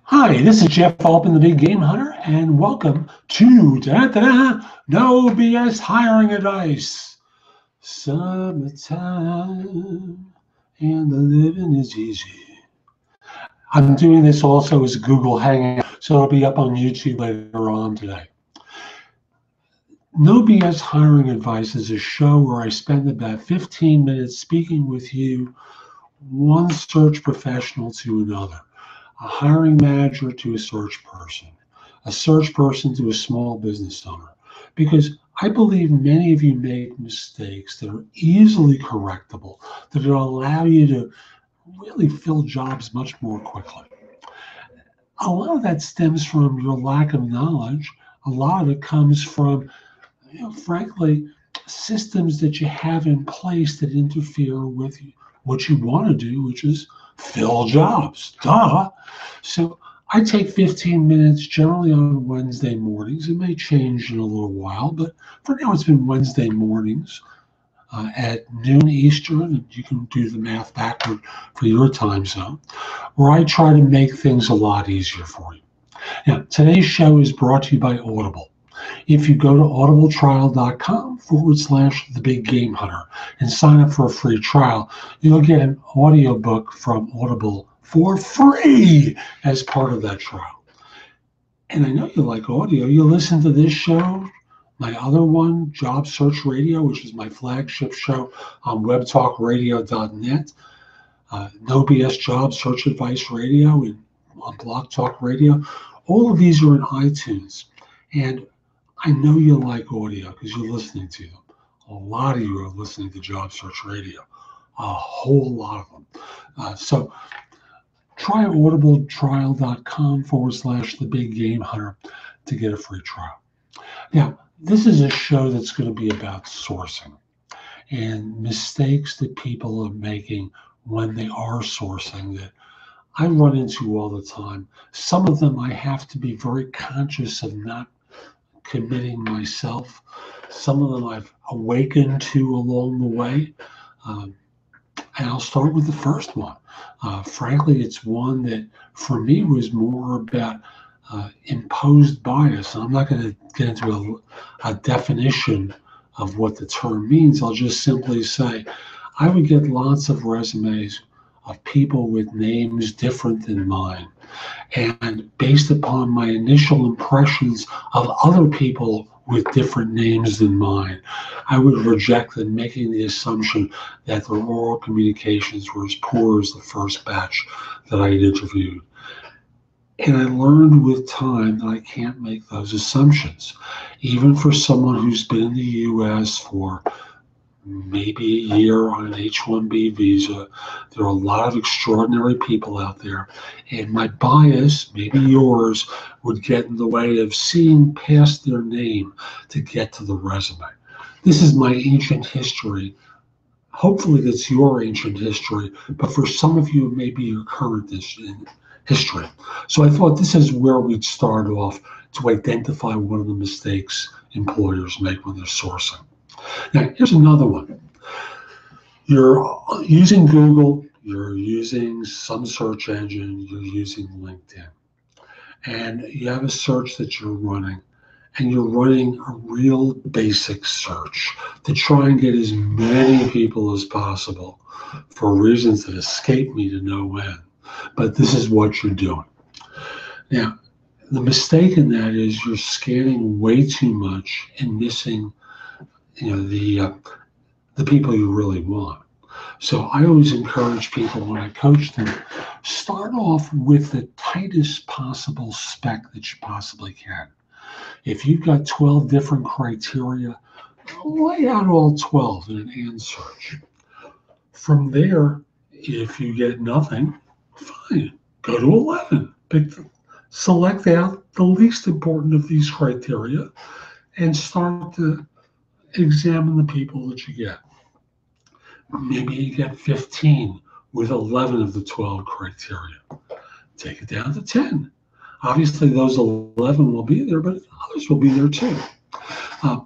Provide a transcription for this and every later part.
Hi, this is Jeff Altman, the Big Game Hunter, and welcome to No BS Hiring Advice. Summertime and the living is easy. I'm doing this also as a Google Hangout, so it'll be up on YouTube later on today. No BS Hiring Advice is a show where I spend about 15 minutes speaking with you, one search professional to another. A hiring manager to a search person to a small business owner, because I believe many of you make mistakes that are easily correctable, that will allow you to really fill jobs much more quickly. A lot of that stems from your lack of knowledge. A lot of it comes from, frankly, systems that you have in place that interfere with what you want to do, which is fill jobs. Duh. So I take 15 minutes generally on Wednesday mornings. It may change in a little while, but for now it's been Wednesday mornings at noon Eastern, and you can do the math backward for your time zone, where I try to make things a lot easier for you. Now, today's show is brought to you by Audible. If you go to audibletrial.com/The Big Game Hunter and sign up for a free trial, you'll get an audiobook from Audible for free as part of that trial. And I know you like audio. You listen to this show, my other one, Job Search Radio, which is my flagship show on webtalkradio.net, No BS Job Search Advice Radio, and on Blog Talk Radio. All of these are in iTunes. And I know you like audio because you're listening to them. A lot of you are listening to Job Search Radio, a whole lot of them. So try audibletrial.com/The Big Game Hunter to get a free trial. Now, this is a show that's going to be about sourcing and mistakes that people are making when they are sourcing that I run into all the time. Some of them I have to be very conscious of not committing myself. Some of them I've awakened to along the way. And I'll start with the first one. Frankly, it's one that for me was more about imposed bias. And I'm not going to get into a definition of what the term means. I'll just simply say I would get lots of resumes of people with names different than mine. And based upon my initial impressions of other people with different names than mine, I would reject them, making the assumption that their oral communications were as poor as the first batch that I had interviewed. And I learned with time that I can't make those assumptions. Even for someone who's been in the U.S. for maybe a year on an H-1B visa, there are a lot of extraordinary people out there, and my bias, maybe yours, would get in the way of seeing past their name to get to the resume. This is my ancient history. Hopefully that's your ancient history, but for some of you it may be your current history. So I thought this is where we'd start off to identify one of the mistakes employers make when they're sourcing. Now, here's another one. You're using Google, you're using some search engine, you're using LinkedIn, and you have a search that you're running, and you're running a real basic search to try and get as many people as possible for reasons that escape me to no end. But this is what you're doing. Now, the mistake in that is you're scanning way too much and missing the people you really want. So I always encourage people when I coach them, start off with the tightest possible spec that you possibly can. If you've got 12 different criteria, lay out all 12 in an and search. From there, if you get nothing, fine, go to 11. Select out the least important of these criteria and start to examine the people that you get. Maybe you get 15 with 11 of the 12 criteria. Take it down to 10. Obviously, those 11 will be there, but others will be there too.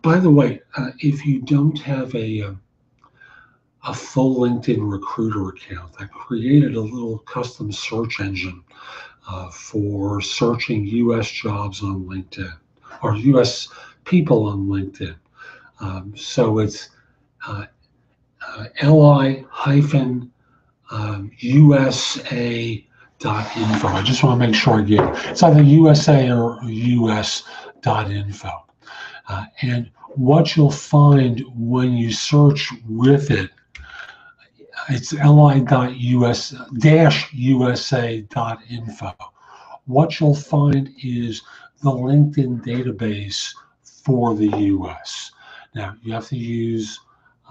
By the way, if you don't have a a full LinkedIn recruiter account. I created a little custom search engine for searching U.S. jobs on LinkedIn or U.S. people on LinkedIn. So it's uh, li hyphen USA.info. I just want to make sure I get it. It's either USA or US.info. And what you'll find when you search with it, it's li.us-usa.info. What you'll find is the LinkedIn database for the US. Now, you have to use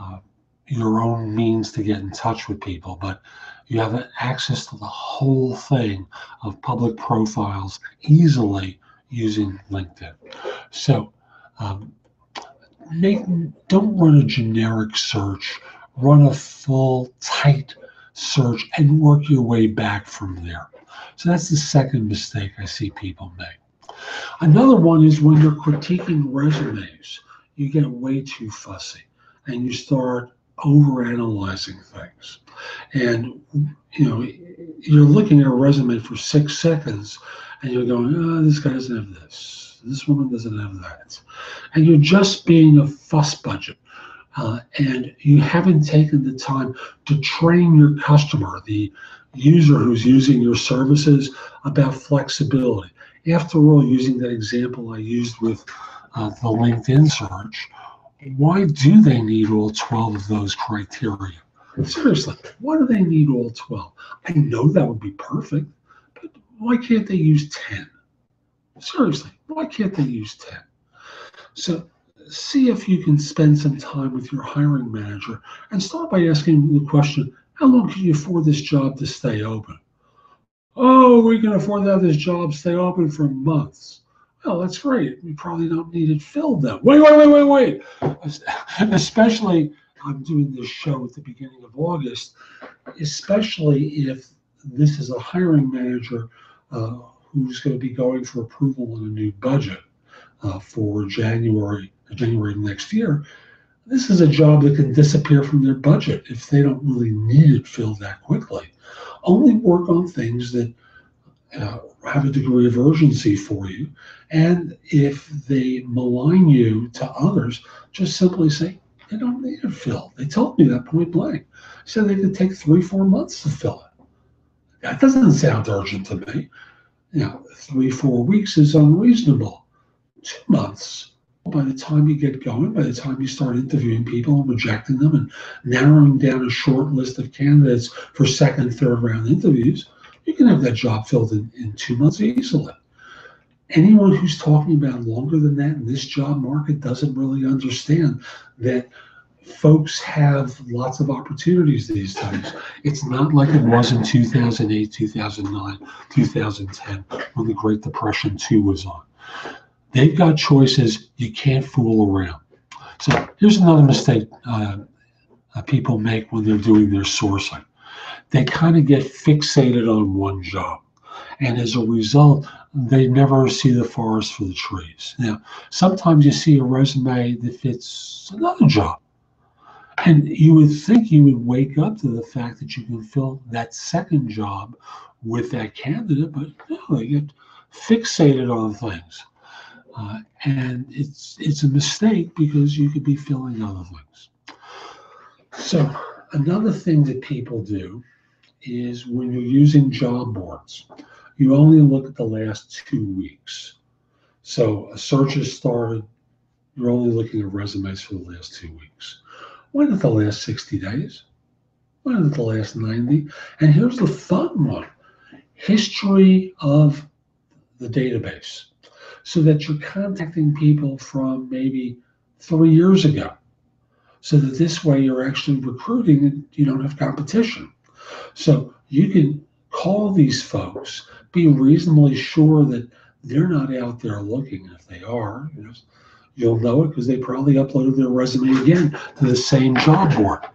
uh, your own means to get in touch with people, but you have access to the whole thing of public profiles easily using LinkedIn. So um, make, don't run a generic search, run a full, tight search and work your way back from there. So that's the second mistake I see people make. Another one is when you're critiquing resumes, you get way too fussy and you start overanalyzing things. And you're looking at a resume for 6 seconds and you're going, oh, this guy doesn't have this. This woman doesn't have that. And you're just being a fuss budget. And you haven't taken the time to train your customer, the user who's using your services, about flexibility. After all, using that example I used with the LinkedIn search, why do they need all 12 of those criteria? Seriously, why do they need all 12? I know that would be perfect, but why can't they use 10? Seriously, why can't they use 10? So see if you can spend some time with your hiring manager and start by asking the question, how long can you afford this job to stay open? Oh, we can afford to have this job stay open for months. Well, that's great. We probably don't need it filled then. Wait. Especially, I'm doing this show at the beginning of August, especially if this is a hiring manager who's going to be going for approval on a new budget for January next year. This is a job that can disappear from their budget if they don't really need it filled that quickly. Only work on things that have a degree of urgency for you. And if they malign you to others, just simply say, they don't need it filled. They told me that point blank. Said they could take 3-4 months to fill it. That doesn't sound urgent to me. 3-4 weeks is unreasonable. 2 months, by the time you get going, by the time you start interviewing people and rejecting them and narrowing down a short list of candidates for second, third round interviews, you can have that job filled in 2 months easily. Anyone who's talking about longer than that in this job market doesn't really understand that folks have lots of opportunities these days. It's not like it was in 2008, 2009, 2010, when the Great Depression too was on. They've got choices. You can't fool around. So here's another mistake people make when they're doing their sourcing. They kind of get fixated on one job. And as a result, they never see the forest for the trees. Now, sometimes you see a resume that fits another job. And you would think you would wake up to the fact that you can fill that second job with that candidate, but no, they get fixated on things. And it's a mistake because you could be filling other things. So another thing that people do is when you're using job boards, you only look at the last 2 weeks. So a search has started, you're only looking at resumes for the last 2 weeks. Why not the last 60 days? Why not the last 90? And here's the fun one, history of the database, so that you're contacting people from maybe 3 years ago, so that this way you're actually recruiting and you don't have competition. So you can call these folks, be reasonably sure that they're not out there looking. If they are, you'll know it because they probably uploaded their resume again to the same job board.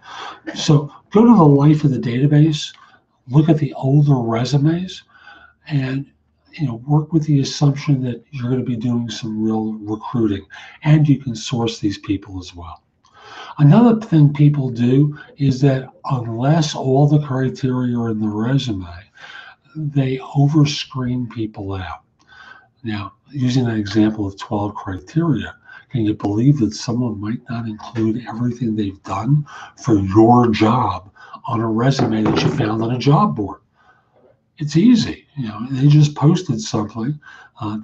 So go to the life of the database, look at the older resumes, and work with the assumption that you're going to be doing some real recruiting, and you can source these people as well. Another thing people do is that unless all the criteria are in the resume, they overscreen people out. Now, using an example of 12 criteria, can you believe that someone might not include everything they've done for your job on a resume that you found on a job board? It's easy. They just posted something.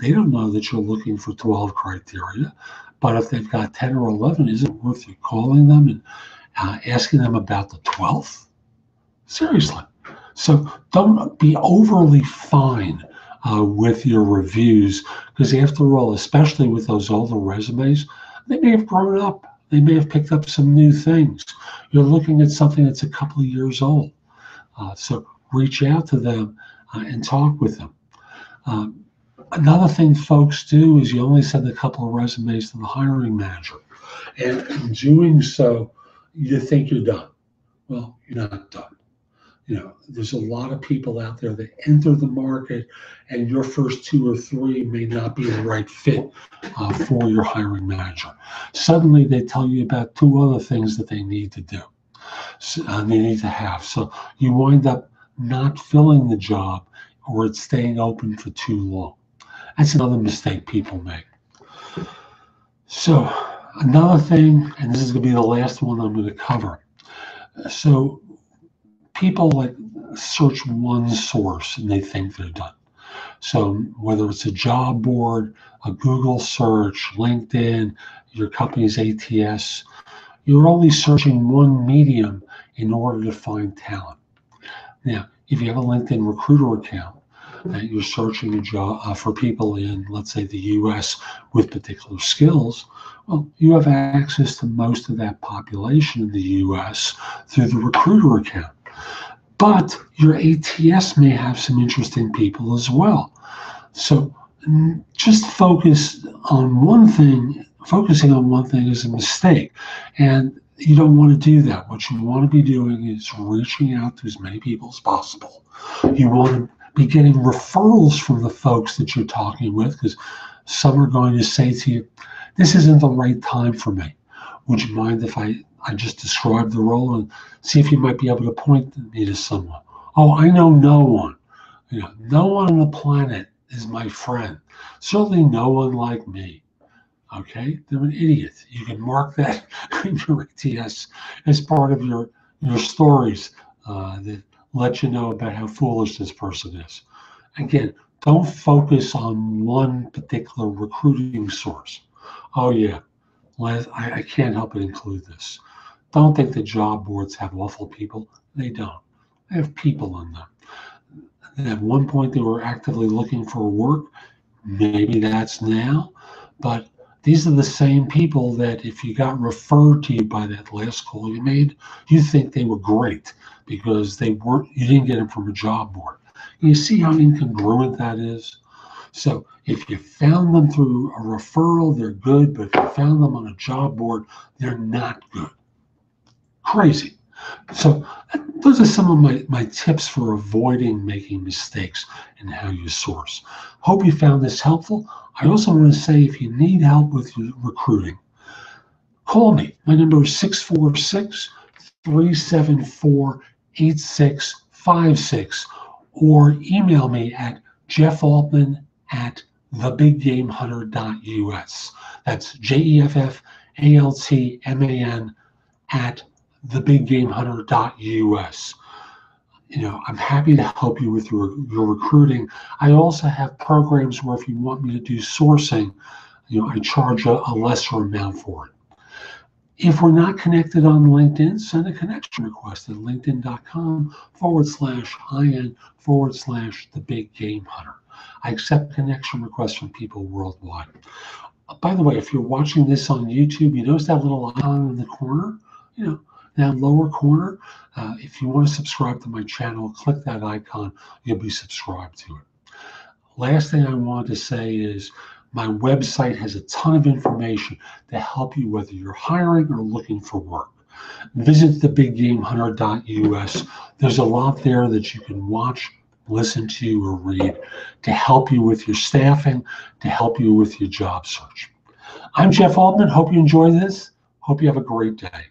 They don't know that you're looking for 12 criteria, but if they've got 10 or 11, is it worth you calling them and asking them about the 12th? Seriously. So don't be overly fine with your reviews, because after all, especially with those older resumes, they may have grown up. They may have picked up some new things. You're looking at something that's a couple of years old. So reach out to them and talk with them. Another thing folks do is you only send a couple of resumes to the hiring manager. And in doing so, you think you're done. Well, you're not done. There's a lot of people out there that enter the market, and your first 2 or 3 may not be the right fit for your hiring manager. Suddenly, they tell you about 2 other things that they need to do. They need to have. So you wind up not filling the job, or it's staying open for too long. That's another mistake people make. So another thing, and this is going to be the last one I'm going to cover. So people like search one source and they think they're done. So whether it's a job board, a Google search, LinkedIn, your company's ATS, you're only searching one medium in order to find talent. Now, if you have a LinkedIn recruiter account and you're searching a job for people in, let's say, the US with particular skills, well, you have access to most of that population in the US through the recruiter account. But your ATS may have some interesting people as well. So just focusing on one thing is a mistake. And you don't want to do that. What you want to be doing is reaching out to as many people as possible. You want to be getting referrals from the folks that you're talking with, because some are going to say to you, this isn't the right time for me. Would you mind if I just describe the role and see if you might be able to point me to someone? Oh, I know no one. No one on the planet is my friend. Certainly no one like me. Okay, they're an idiot. You can mark that in your ATS as part of your stories that let you know about how foolish this person is. Again, don't focus on one particular recruiting source. Oh yeah, I can't help but include this. Don't think the job boards have awful people. They don't. They have people in them. And at one point, they were actively looking for work. Maybe that's now. But these are the same people that if you got referred to you by that last call you made, you think they were great because you didn't get them from a job board. You see how incongruent that is? So if you found them through a referral, they're good. But if you found them on a job board, they're not good. Crazy. So those are some of my tips for avoiding making mistakes in how you source. Hope you found this helpful. I also want to say, if you need help with your recruiting, call me. My number is 646-374-8656, or email me at jeffaltman@thebiggamehunter.us. That's JEFFALTMAN at thebiggamehunter.us. I'm happy to help you with your recruiting. I also have programs where if you want me to do sourcing, I charge a lesser amount for it. If we're not connected on LinkedIn, send a connection request at linkedin.com/IN/the-big-game-hunter. I accept connection requests from people worldwide. By the way, if you're watching this on YouTube, you notice that little icon in the corner, that lower corner. If you want to subscribe to my channel, click that icon. You'll be subscribed to it. Last thing I want to say is my website has a ton of information to help you whether you're hiring or looking for work. Visit thebiggamehunter.us. There's a lot there that you can watch, listen to, or read to help you with your staffing, to help you with your job search. I'm Jeff Altman. Hope you enjoy this. Hope you have a great day.